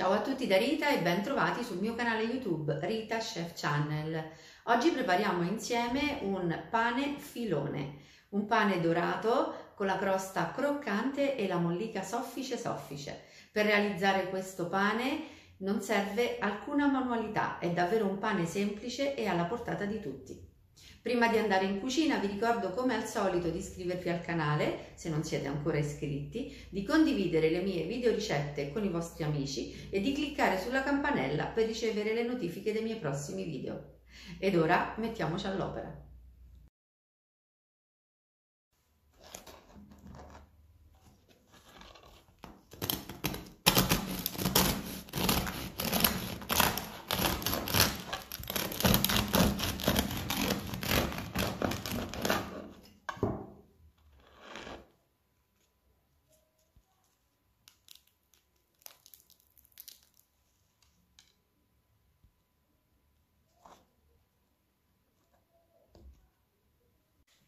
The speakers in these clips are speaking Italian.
Ciao a tutti da Rita e ben trovati sul mio canale YouTube Rita Chef Channel. Oggi prepariamo insieme un pane filone, un pane dorato con la crosta croccante e la mollica soffice soffice. Per realizzare questo pane non serve alcuna manualità, è davvero un pane semplice e alla portata di tutti. Prima di andare in cucina vi ricordo come al solito di iscrivervi al canale se non siete ancora iscritti, di condividere le mie video ricette con i vostri amici e di cliccare sulla campanella per ricevere le notifiche dei miei prossimi video. Ed ora mettiamoci all'opera.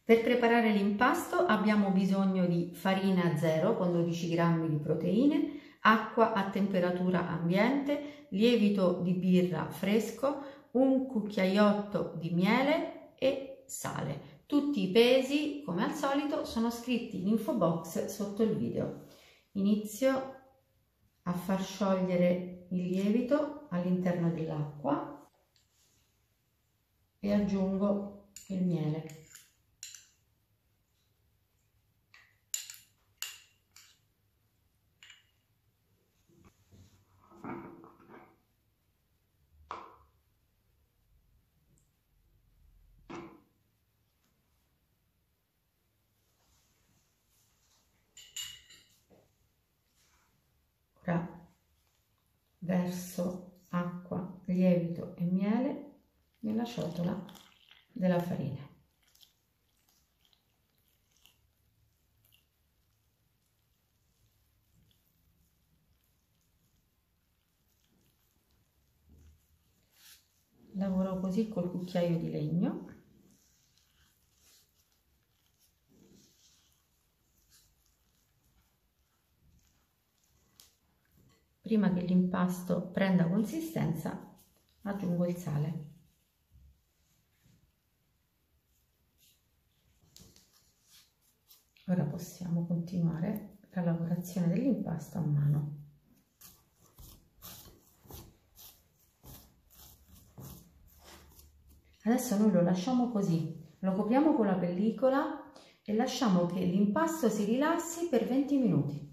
Per preparare l'impasto abbiamo bisogno di farina 0 con 12 g di proteine, acqua a temperatura ambiente, lievito di birra fresco, un cucchiaiotto di miele e sale. Tutti i pesi, come al solito, sono scritti in info box sotto il video. Inizio a far sciogliere il lievito all'interno dell'acqua e aggiungo il miele. Ora verso acqua, lievito e miele nella ciotola della farina. Lavoro così col cucchiaio di legno. Prima che l'impasto prenda consistenza, aggiungo il sale. Ora possiamo continuare la lavorazione dell'impasto a mano. Adesso noi lo lasciamo così, lo copriamo con la pellicola e lasciamo che l'impasto si rilassi per 20 minuti.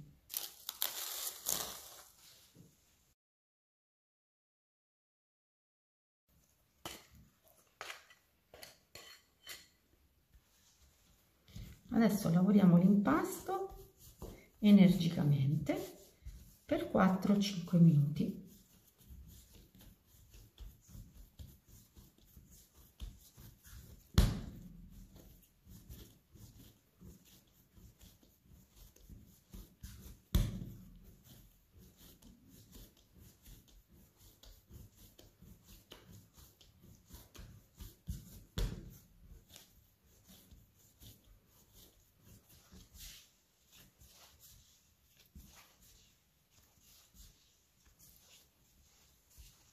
Adesso lavoriamo l'impasto energicamente per 4-5 minuti.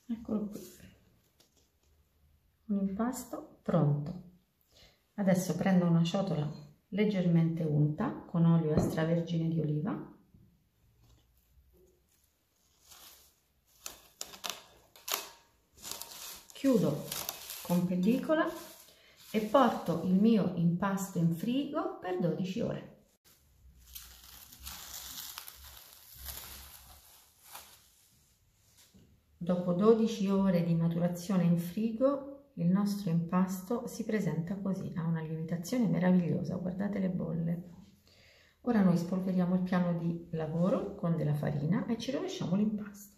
Eccolo qui, un impasto pronto. Adesso prendo una ciotola leggermente unta con olio extravergine di oliva, chiudo con pellicola e porto il mio impasto in frigo per 12 ore. Dopo 12 ore di maturazione in frigo, il nostro impasto si presenta così, ha una lievitazione meravigliosa, guardate le bolle. Ora noi spolveriamo il piano di lavoro con della farina e ci rovesciamo l'impasto.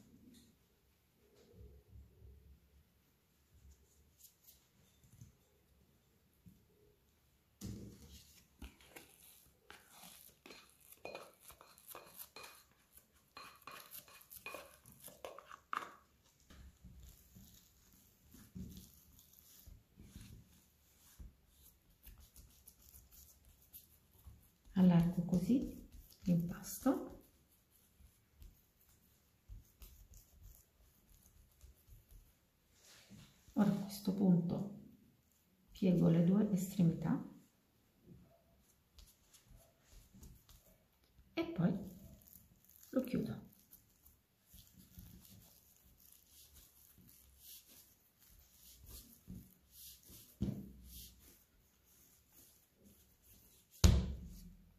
Allargo così l'impasto Ora a questo punto piego le due estremità e poi lo chiudo.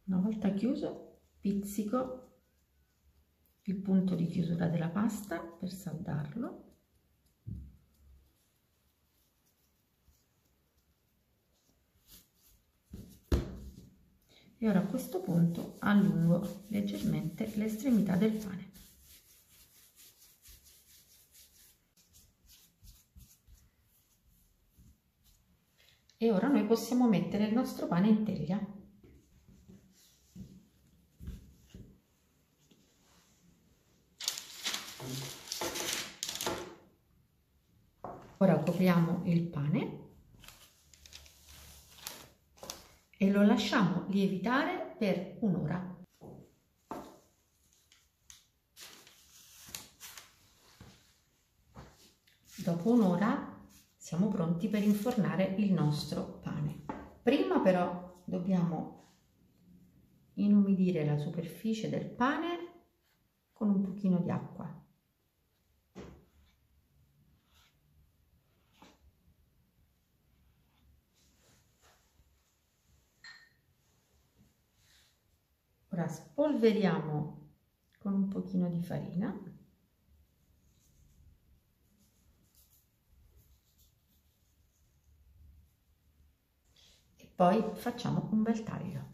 Una volta chiuso, pizzico il punto di chiusura della pasta per saldarlo. E ora a questo punto allungo leggermente le estremità del pane. E ora noi possiamo mettere il nostro pane in teglia. Ora copriamo il pane e lo lasciamo lievitare per un'ora. Dopo un'ora siamo pronti per infornare il nostro pane. Prima però dobbiamo inumidire la superficie del pane con un pochino di acqua. Ora spolveriamo con un pochino di farina e poi facciamo un bel taglio.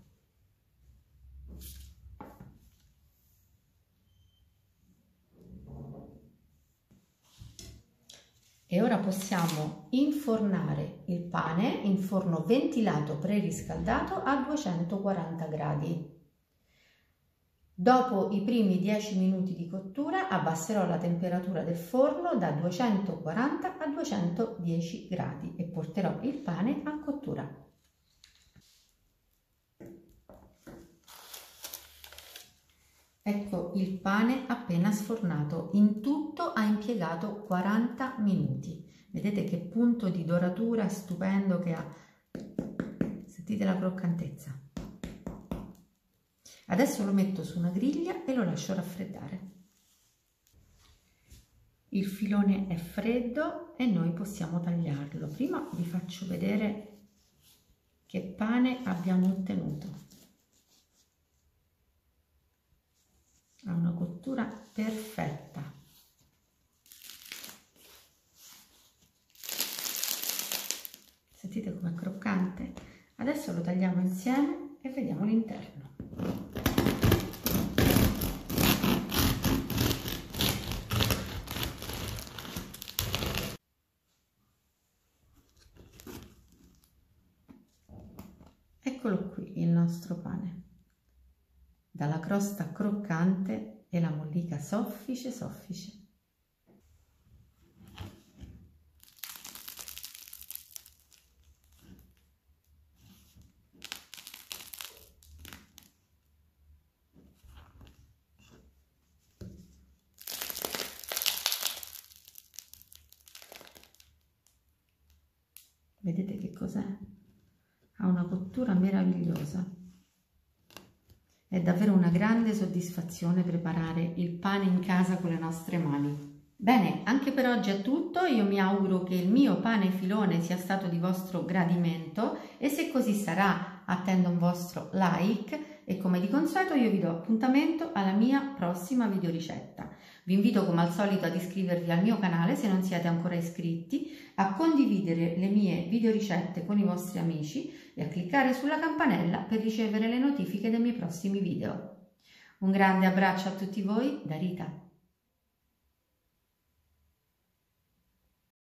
E ora possiamo infornare il pane in forno ventilato preriscaldato a 240 gradi. Dopo i primi 10 minuti di cottura abbasserò la temperatura del forno da 240 a 210 gradi e porterò il pane a cottura. Ecco il pane appena sfornato, in tutto ha impiegato 40 minuti. Vedete che punto di doratura stupendo che ha, sentite la croccantezza. Adesso lo metto su una griglia e lo lascio raffreddare. Il filone è freddo e noi possiamo tagliarlo. Prima vi faccio vedere che pane abbiamo ottenuto. Ha una cottura perfetta. Sentite com'è croccante? Adesso lo tagliamo insieme e vediamo l'interno. Eccolo qui il nostro pane, dalla crosta croccante e la mollica soffice soffice. Vedete che cos'è? Ha una cottura meravigliosa. È davvero una grande soddisfazione preparare il pane in casa con le nostre mani. Bene, anche per oggi è tutto. Io mi auguro che il mio pane filone sia stato di vostro gradimento e se così sarà attendo un vostro like e come di consueto io vi do appuntamento alla mia prossima videoricetta. Vi invito come al solito ad iscrivervi al mio canale se non siete ancora iscritti, a condividere le mie videoricette con i vostri amici e a cliccare sulla campanella per ricevere le notifiche dei miei prossimi video. Un grande abbraccio a tutti voi da Rita.